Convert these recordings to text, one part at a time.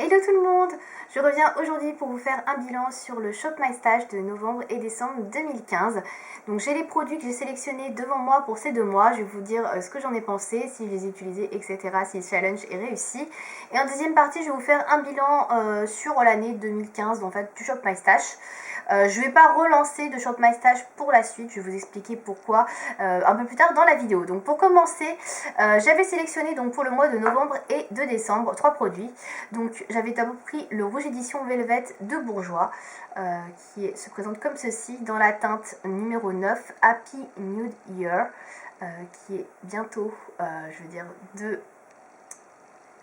Hello tout le monde, je reviens aujourd'hui pour vous faire un bilan sur le Shop My Stash de novembre et décembre 2015. Donc j'ai les produits que j'ai sélectionnés devant moi pour ces 2 mois, je vais vous dire ce que j'en ai pensé, si je les ai utilisés, etc., si le challenge est réussi. Et en deuxième partie, je vais vous faire un bilan sur l'année 2015, en fait, du Shop My Stash. Je ne vais pas relancer de Shop My Stash pour la suite, je vais vous expliquer pourquoi un peu plus tard dans la vidéo. Donc pour commencer, j'avais sélectionné donc pour le mois de novembre et de décembre 3 produits. Donc j'avais d'abord pris le rouge édition Velvet de Bourjois qui se présente comme ceci dans la teinte numéro 9 Happy Nude Year qui est bientôt, je veux dire, de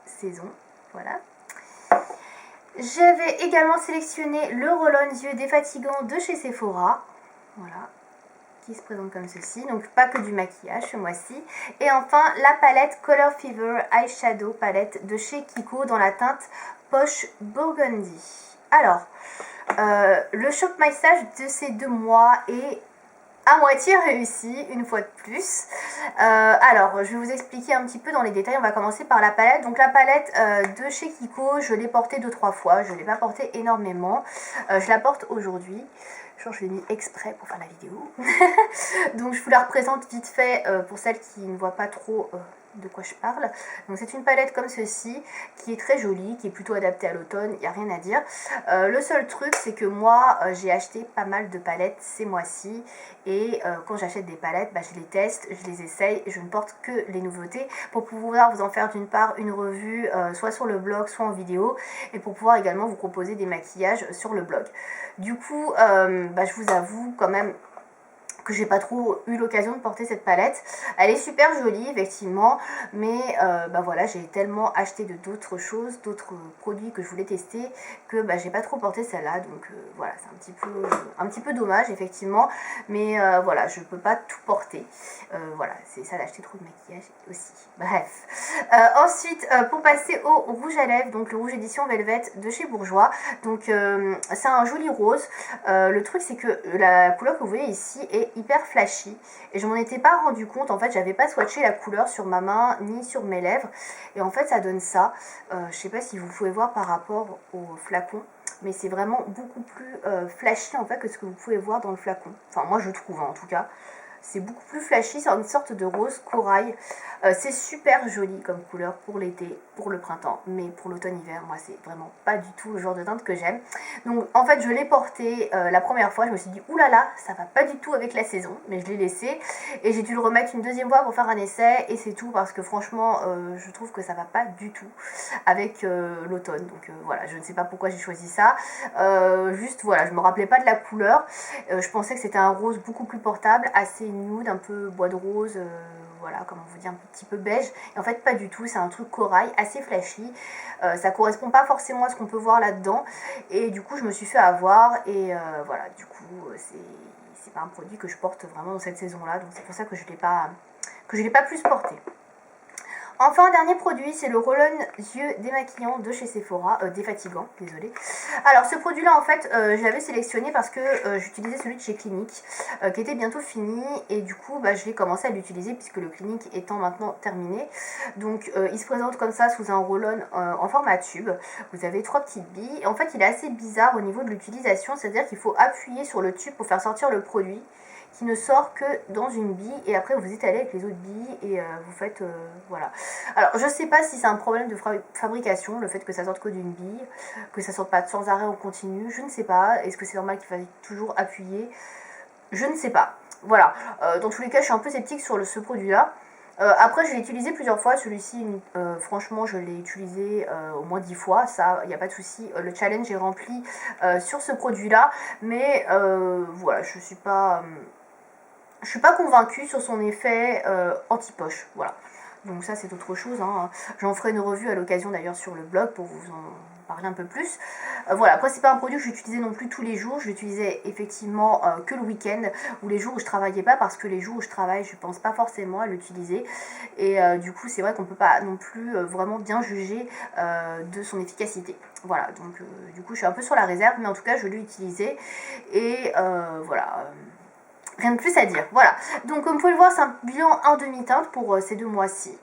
saison. Voilà. J'avais également sélectionné le roll-on yeux défatigant de chez Sephora. Voilà, qui se présente comme ceci, donc pas que du maquillage ce mois-ci. Et enfin la palette Color Fever Eyeshadow palette de chez Kiko dans la teinte Poche Burgundy. Alors, le Shop My Stash de ces 2 mois est à moitié réussi, une fois de plus. Alors, je vais vous expliquer un petit peu dans les détails. On va commencer par la palette. Donc la palette de chez Kiko, je l'ai portée 2-3 fois. Je ne l'ai pas portée énormément. Je la porte aujourd'hui. Je l'ai mis exprès pour faire la vidéo. Donc je vous la représente vite fait pour celles qui ne voient pas trop de quoi je parle. Donc c'est une palette comme ceci qui est très jolie, qui est plutôt adaptée à l'automne, il n'y a rien à dire. Le seul truc c'est que moi j'ai acheté pas mal de palettes ces mois-ci et quand j'achète des palettes, je les teste, je les essaye, je ne porte que les nouveautés pour pouvoir vous en faire d'une part une revue soit sur le blog, soit en vidéo et pour pouvoir également vous proposer des maquillages sur le blog. Du coup, je vous avoue quand même que j'ai pas trop eu l'occasion de porter cette palette. Elle est super jolie effectivement, mais voilà, j'ai tellement acheté de d'autres choses, d'autres produits que je voulais tester que j'ai pas trop porté celle-là, donc voilà, c'est un petit peu dommage effectivement, mais voilà, je peux pas tout porter. Voilà, c'est ça d'acheter trop de maquillage aussi. Bref. Ensuite, pour passer au rouge à lèvres, donc le rouge édition Velvet de chez Bourjois. Donc c'est un joli rose. Le truc c'est que la couleur que vous voyez ici est hyper flashy et je m'en étais pas rendu compte. En fait, j'avais pas swatché la couleur sur ma main ni sur mes lèvres et en fait ça donne ça. Je sais pas si vous pouvez voir par rapport au flacon, mais c'est vraiment beaucoup plus flashy en fait que ce que vous pouvez voir dans le flacon. Enfin moi je trouve en tout cas. C'est beaucoup plus flashy, c'est une sorte de rose corail. C'est super joli comme couleur pour l'été, pour le printemps, mais pour l'automne-hiver, moi c'est vraiment pas du tout le genre de teinte que j'aime. Donc en fait je l'ai porté la première fois, je me suis dit oulala, ça va pas du tout avec la saison, mais je l'ai laissé et j'ai dû le remettre une deuxième fois pour faire un essai et c'est tout parce que franchement je trouve que ça va pas du tout avec l'automne. Donc voilà, je ne sais pas pourquoi j'ai choisi ça. Juste voilà, je me rappelais pas de la couleur. Je pensais que c'était un rose beaucoup plus portable, assez nude, un peu bois de rose, voilà, comme on vous dit, un petit peu beige. Et en fait, pas du tout, c'est un truc corail, assez flashy. Ça correspond pas forcément à ce qu'on peut voir là-dedans. Et du coup, je me suis fait avoir. Et voilà, du coup, c'est pas un produit que je porte vraiment dans cette saison-là. Donc c'est pour ça que je l'ai pas plus porté. Enfin, dernier produit, c'est le roll-on yeux démaquillant de chez Sephora, défatigant, désolé. Alors ce produit-là, en fait, je l'avais sélectionné parce que j'utilisais celui de chez Clinique, qui était bientôt fini, et du coup, je l'ai commencé à l'utiliser puisque le Clinique étant maintenant terminé. Donc, il se présente comme ça sous un roll-on en format tube. Vous avez 3 petites billes. Et en fait, il est assez bizarre au niveau de l'utilisation, c'est-à-dire qu'il faut appuyer sur le tube pour faire sortir le produit, qui ne sort que dans une bille et après vous étalez avec les autres billes et vous faites voilà. Alors je sais pas si c'est un problème de fabrication, le fait que ça sorte que d'une bille, que ça sorte pas sans arrêt en continu, je ne sais pas. Est-ce que c'est normal qu'il faille toujours appuyer? Je ne sais pas. Voilà, dans tous les cas je suis un peu sceptique sur ce produit là. Après je l'ai utilisé plusieurs fois, celui-ci franchement je l'ai utilisé au moins 10 fois, ça il n'y a pas de souci. Le challenge est rempli sur ce produit là, mais voilà, je suis pas convaincue sur son effet anti-poche, voilà. Donc ça c'est autre chose, hein. J'en ferai une revue à l'occasion d'ailleurs sur le blog pour vous en parler un peu plus. Voilà, après c'est pas un produit que j'utilisais non plus tous les jours, je l'utilisais effectivement que le week-end ou les jours où je travaillais pas, parce que les jours où je travaille je pense pas forcément à l'utiliser et du coup c'est vrai qu'on peut pas non plus vraiment bien juger de son efficacité. Voilà, donc du coup je suis un peu sur la réserve, mais en tout cas je l'ai utilisé et voilà. Rien de plus à dire, voilà. Donc comme vous pouvez le voir, c'est un bilan en demi-teinte pour ces 2 mois-ci.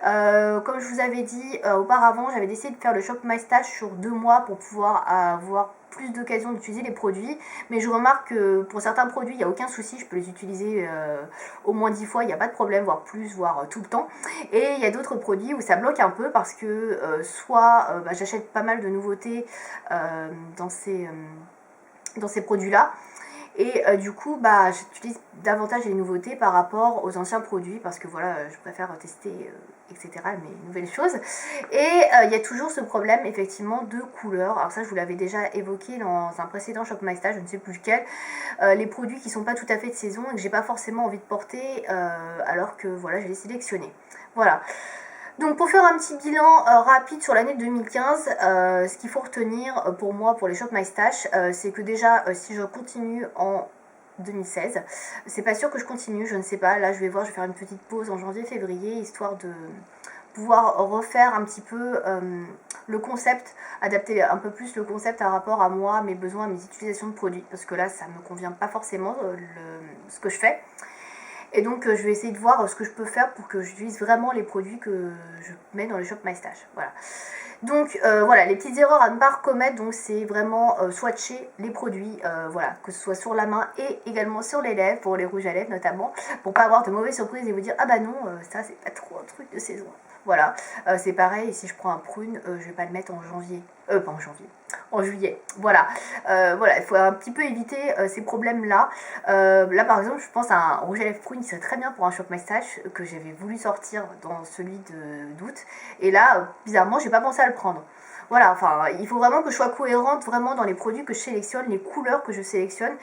Comme je vous avais dit auparavant, j'avais décidé de faire le Shop My Stash sur 2 mois pour pouvoir avoir plus d'occasion d'utiliser les produits. Mais je remarque que pour certains produits, il n'y a aucun souci, je peux les utiliser au moins 10 fois, il n'y a pas de problème, voire plus, voire tout le temps. Et il y a d'autres produits où ça bloque un peu parce que soit j'achète pas mal de nouveautés dans ces produits-là. Et du coup, j'utilise davantage les nouveautés par rapport aux anciens produits parce que voilà, je préfère tester, etc., mes nouvelles choses. Et il y a toujours ce problème, effectivement, de couleur. Alors ça, je vous l'avais déjà évoqué dans un précédent Shop My Stash, je ne sais plus lequel. Les produits qui sont pas tout à fait de saison et que j'ai pas forcément envie de porter alors que voilà, je les sélectionnés. Voilà. Donc pour faire un petit bilan rapide sur l'année 2015, ce qu'il faut retenir pour moi, pour les Shop My Stash, c'est que déjà si je continue en 2016, c'est pas sûr que je continue, je ne sais pas, là je vais voir, je vais faire une petite pause en janvier-février, histoire de pouvoir refaire un petit peu le concept, adapter un peu plus le concept à rapport à moi, mes besoins, mes utilisations de produits, parce que là ça me convient pas forcément ce que je fais. Et donc je vais essayer de voir ce que je peux faire pour que j'utilise vraiment les produits que je mets dans le Shop My Stash. Voilà. Donc voilà, les petites erreurs à ne pas commettre, donc c'est vraiment swatcher les produits, voilà, que ce soit sur la main et également sur les lèvres, pour les rouges à lèvres notamment, pour pas avoir de mauvaises surprises et vous dire ah bah non, ça c'est pas trop un truc de saison. Voilà, c'est pareil, si je prends un prune, je vais pas le mettre en janvier, pas en janvier, en juillet. Voilà, voilà, il faut un petit peu éviter ces problèmes-là. Là, par exemple, je pense à un rouge à lèvres prune qui serait très bien pour un Shop My Stash que j'avais voulu sortir dans celui d'août. Et là, bizarrement, j'ai pas pensé à le prendre. Voilà, enfin, il faut vraiment que je sois cohérente vraiment dans les produits que je sélectionne, les couleurs que je sélectionne,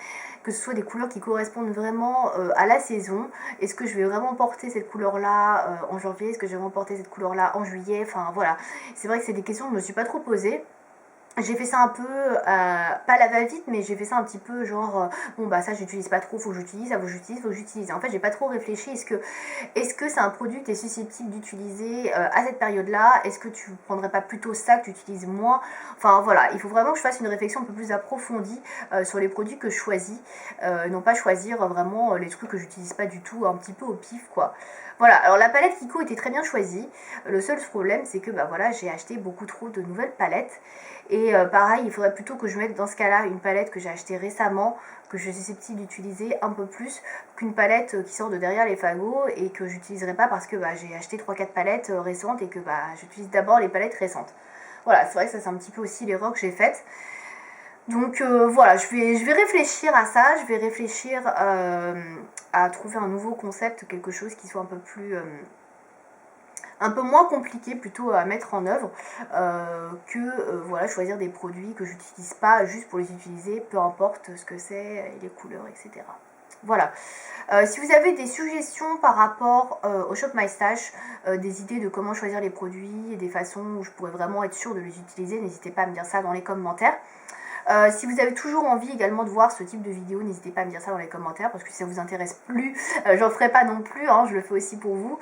que ce soit des couleurs qui correspondent vraiment à la saison. Est-ce que je vais vraiment porter cette couleur-là en janvier? Est-ce que je vais vraiment porter cette couleur-là en juillet? Enfin, voilà. C'est vrai que c'est des questions que je me suis pas trop posées. J'ai fait ça un peu, pas la va-vite, mais j'ai fait ça un petit peu genre, bon bah ça j'utilise pas trop, faut que j'utilise, ça faut que j'utilise, faut que j'utilise. En fait j'ai pas trop réfléchi, est-ce que c'est un produit que tu es susceptible d'utiliser à cette période-là? Est-ce que tu prendrais pas plutôt ça que tu utilises moins? Enfin voilà, il faut vraiment que je fasse une réflexion un peu plus approfondie sur les produits que je choisis, non pas choisir vraiment les trucs que j'utilise pas du tout, un petit peu au pif quoi. Voilà, alors la palette Kiko était très bien choisie. Le seul problème, c'est que bah voilà, j'ai acheté beaucoup trop de nouvelles palettes. Et pareil, il faudrait plutôt que je mette dans ce cas-là une palette que j'ai achetée récemment, que je suis susceptible d'utiliser un peu plus qu'une palette qui sort de derrière les fagots et que j'utiliserai pas parce que j'ai acheté 3-4 palettes récentes et que j'utilise d'abord les palettes récentes. Voilà, c'est vrai que ça c'est un petit peu aussi l'erreur que j'ai faite. Donc voilà, je vais réfléchir à ça, je vais réfléchir à trouver un nouveau concept, quelque chose qui soit un peu moins compliqué plutôt à mettre en œuvre que voilà, choisir des produits que j'utilise pas juste pour les utiliser, peu importe ce que c'est, les couleurs, etc. Voilà. Si vous avez des suggestions par rapport au Shop My Stash, des idées de comment choisir les produits et des façons où je pourrais vraiment être sûre de les utiliser, n'hésitez pas à me dire ça dans les commentaires. Si vous avez toujours envie également de voir ce type de vidéo, n'hésitez pas à me dire ça dans les commentaires parce que si ça vous intéresse plus, j'en ferai pas non plus, hein, je le fais aussi pour vous.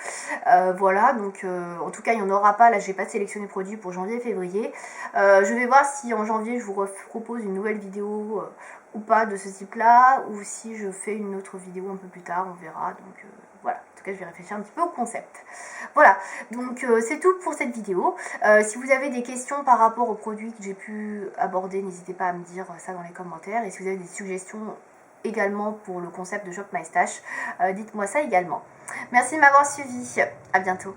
Voilà, donc en tout cas il n'y en aura pas, là j'ai pas sélectionné produits pour janvier et février. Je vais voir si en janvier je vous propose une nouvelle vidéo ou pas de ce type là, ou si je fais une autre vidéo un peu plus tard, on verra. Donc voilà, en tout cas je vais réfléchir un petit peu au concept. Voilà, donc c'est tout pour cette vidéo. Si vous avez des questions par rapport aux produits que j'ai pu aborder, n'hésitez pas à me dire ça dans les commentaires. Et si vous avez des suggestions également pour le concept de Shop My Stash, dites-moi ça également. Merci de m'avoir suivi, à bientôt.